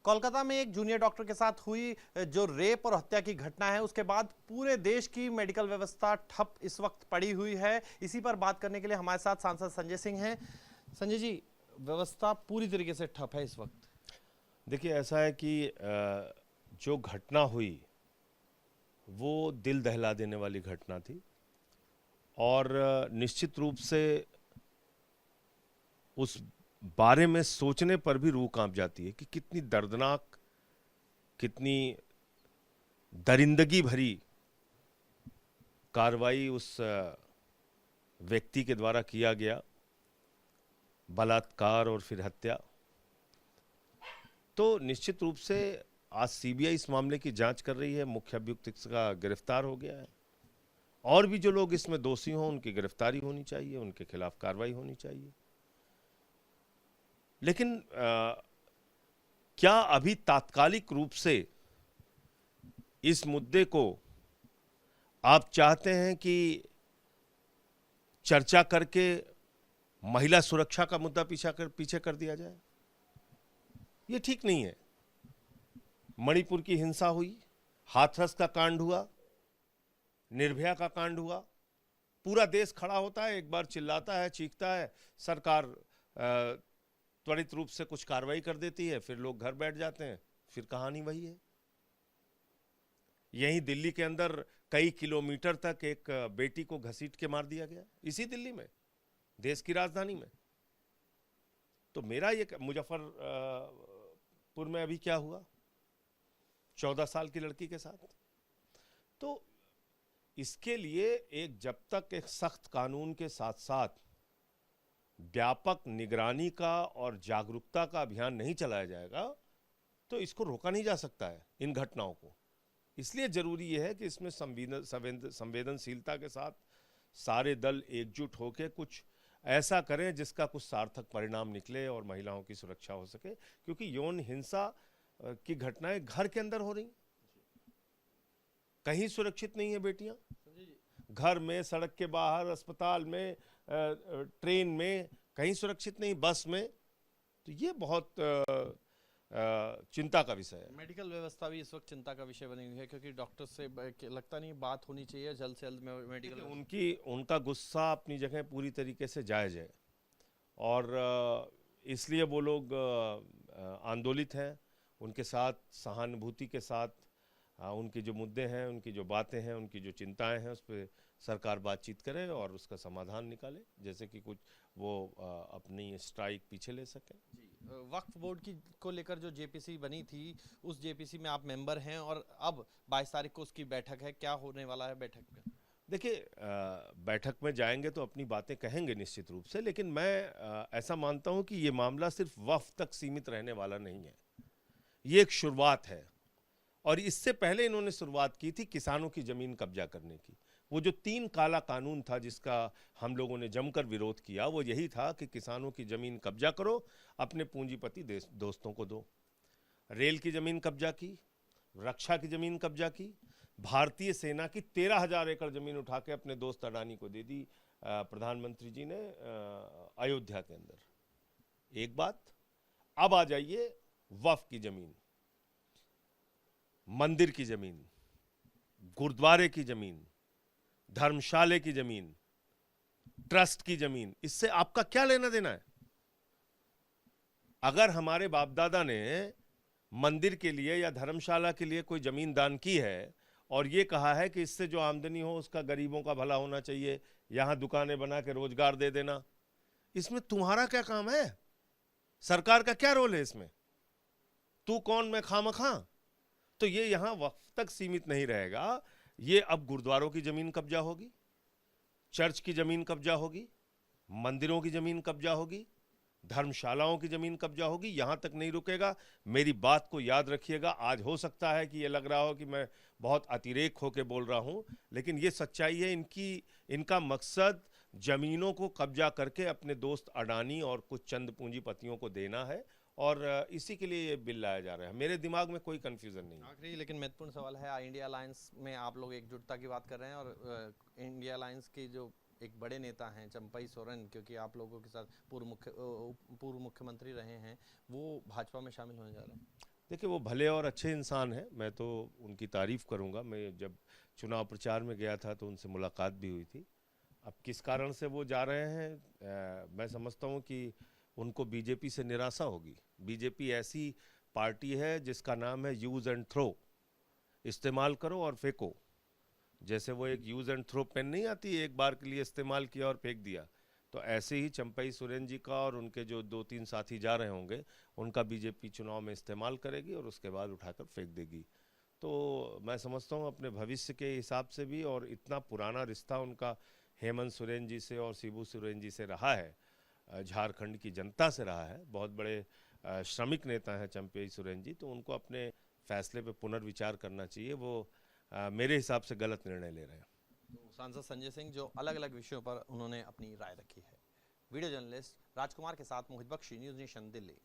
कोलकाता में एक junior doctor के साथ हुई जो रेप और हत्या की घटना है, उसके बाद पूरे देश की मेडिकल व्यवस्था ठप इस वक्त पड़ी हुई है। इसी पर बात करने के लिए हमारे साथ सांसद संजय सिंह हैं। संजय जी, व्यवस्था पूरी तरीके से ठप है इस वक्त। देखिए, ऐसा है कि जो घटना हुई वो दिल दहला देने वाली घटना थी और निश्चित रूप से उस बारे में सोचने पर भी रूह कांप जाती है कि कितनी दर्दनाक, कितनी दरिंदगी भरी कार्रवाई उस व्यक्ति के द्वारा किया गया, बलात्कार और फिर हत्या। तो निश्चित रूप से आज सीबीआई इस मामले की जांच कर रही है। मुख्य अभियुक्त इसका गिरफ्तार हो गया है और भी जो लोग इसमें दोषी हों उनकी गिरफ्तारी होनी चाहिए, उनके खिलाफ कार्रवाई होनी चाहिए। लेकिन क्या अभी तात्कालिक रूप से इस मुद्दे को आप चाहते हैं कि चर्चा करके महिला सुरक्षा का मुद्दा पीछे कर दिया जाए? ये ठीक नहीं है। मणिपुर की हिंसा हुई, हाथरस का कांड हुआ, निर्भया का कांड हुआ, पूरा देश खड़ा होता है, एक बार चिल्लाता है, चीखता है, सरकार त्वरित रूप से कुछ कार्रवाई कर देती है, फिर लोग घर बैठ जाते हैं, फिर कहानी वही है। यहीं दिल्ली के अंदर कई किलोमीटर तक एक बेटी को घसीट के मार दिया गया, इसी दिल्ली में, देश की राजधानी में। तो मेरा ये मुजफ्फरपुर में अभी क्या हुआ 14 साल की लड़की के साथ। तो इसके लिए जब तक एक सख्त कानून के साथ साथ व्यापक निगरानी का और जागरूकता का अभियान नहीं चलाया जाएगा तो इसको रोका नहीं जा सकता है, इन घटनाओं को। इसलिए जरूरी यह है कि इसमें संवेदनशीलता के साथ सारे दल एकजुट होकर कुछ ऐसा करें जिसका कुछ सार्थक परिणाम निकले और महिलाओं की सुरक्षा हो सके, क्योंकि यौन हिंसा की घटनाएं घर के अंदर हो रही, कहीं सुरक्षित नहीं है बेटियां, घर में, सड़क के बाहर, अस्पताल में, ट्रेन में, कहीं सुरक्षित नहीं, बस में। तो ये बहुत चिंता का विषय है। मेडिकल व्यवस्था भी इस वक्त चिंता का विषय बनी हुई है, क्योंकि डॉक्टर से लगता नहीं बात होनी चाहिए जल्द से जल्द में मेडिकल। उनका गुस्सा अपनी जगह पूरी तरीके से जायज है और इसलिए वो लोग आंदोलित हैं। उनके साथ सहानुभूति के साथ उनके जो मुद्दे हैं, उनकी जो बातें हैं, उनकी जो चिंताएं हैं, उस पर सरकार बातचीत करे और उसका समाधान निकाले, जैसे कि कुछ वो अपनी स्ट्राइक पीछे ले सकें। वक्फ बोर्ड को लेकर जो जेपीसी बनी थी, उस जेपीसी में आप मेंबर हैं और अब 22 तारीख को उसकी बैठक है। क्या होने वाला है बैठक में? देखिए, बैठक में जाएंगे तो अपनी बातें कहेंगे निश्चित रूप से, लेकिन मैं ऐसा मानता हूं कि ये मामला सिर्फ वक्फ तक सीमित रहने वाला नहीं है। ये एक शुरुआत है और इससे पहले इन्होंने शुरुआत की थी किसानों की जमीन कब्जा करने की। वो जो 3 काला कानून था जिसका हम लोगों ने जमकर विरोध किया, वो यही था कि किसानों की जमीन कब्जा करो, अपने पूंजीपति दोस्तों को दो। रेल की जमीन कब्जा की, रक्षा की जमीन कब्जा की, भारतीय सेना की 13,000 एकड़ जमीन उठा के अपने दोस्त अडानी को दे दी प्रधानमंत्री जी ने अयोध्या के अंदर। एक बात। अब आ जाइए वक्फ की जमीन, मंदिर की जमीन, गुरुद्वारे की जमीन, धर्मशाले की जमीन, ट्रस्ट की जमीन, इससे आपका क्या लेना देना है? अगर हमारे बाप दादा ने मंदिर के लिए या धर्मशाला के लिए कोई जमीन दान की है और ये कहा है कि इससे जो आमदनी हो उसका गरीबों का भला होना चाहिए, यहां दुकानें बना के रोजगार दे देना, इसमें तुम्हारा क्या काम है? सरकार का क्या रोल है इसमें? तू कौन, मैं खामखा? तो ये यहां वक्फ तक सीमित नहीं रहेगा। ये अब गुरुद्वारों की जमीन कब्जा होगी, चर्च की जमीन कब्जा होगी, मंदिरों की जमीन कब्जा होगी, धर्मशालाओं की जमीन कब्जा होगी। यहां तक नहीं रुकेगा। मेरी बात को याद रखिएगा। आज हो सकता है कि ये लग रहा हो कि मैं बहुत अतिरेक होकर बोल रहा हूं, लेकिन ये सच्चाई है। इनका मकसद जमीनों को कब्जा करके अपने दोस्त अडानी और कुछ चंद पूंजीपतियों को देना है और इसी के लिए ये बिल लाया जा रहा है। मेरे दिमाग में कोई कंफ्यूजन नहीं है। आखिरी लेकिन महत्वपूर्ण सवाल है, इंडिया अलायंस में आप लोग एकजुटता की बात कर रहे हैं और इंडिया अलायंस के जो एक बड़े नेता हैं चंपई सोरेन, क्योंकि आप लोगों के साथ पूर्व मुख्यमंत्री रहे हैं, वो भाजपा में शामिल होने जा रहे हैं। देखिए वो भले और अच्छे इंसान हैं, मैं तो उनकी तारीफ करूंगा। मैं जब चुनाव प्रचार में गया था तो उनसे मुलाकात भी हुई थी। अब किस कारण से वो जा रहे हैं, मैं समझता हूं कि उनको बीजेपी से निराशा होगी। बीजेपी ऐसी पार्टी है जिसका नाम है यूज एंड थ्रो, इस्तेमाल करो और फेंको। जैसे वो एक यूज एंड थ्रो पेन नहीं आती, एक बार के लिए इस्तेमाल किया और फेंक दिया, तो ऐसे ही चंपई सोरेन जी का और उनके जो 2-3 साथी जा रहे होंगे, उनका बीजेपी चुनाव में इस्तेमाल करेगी और उसके बाद उठाकर फेंक देगी। तो मैं समझता हूँ अपने भविष्य के हिसाब से भी, और इतना पुराना रिश्ता उनका हेमंत सोरेन जी से और शिबू सोरेन जी से रहा है, झारखंड की जनता से रहा है। बहुत बड़े श्रमिक नेता हैं चंपई सोरेन जी, तो उनको अपने फैसले पे पुनर्विचार करना चाहिए। वो मेरे हिसाब से गलत निर्णय ले रहे हैं। तो सांसद संजय सिंह जो अलग अलग विषयों पर उन्होंने अपनी राय रखी है। वीडियो जर्नलिस्ट राजकुमार के साथ मोहित बख्शी, न्यूज़ नेशन, दिल्ली।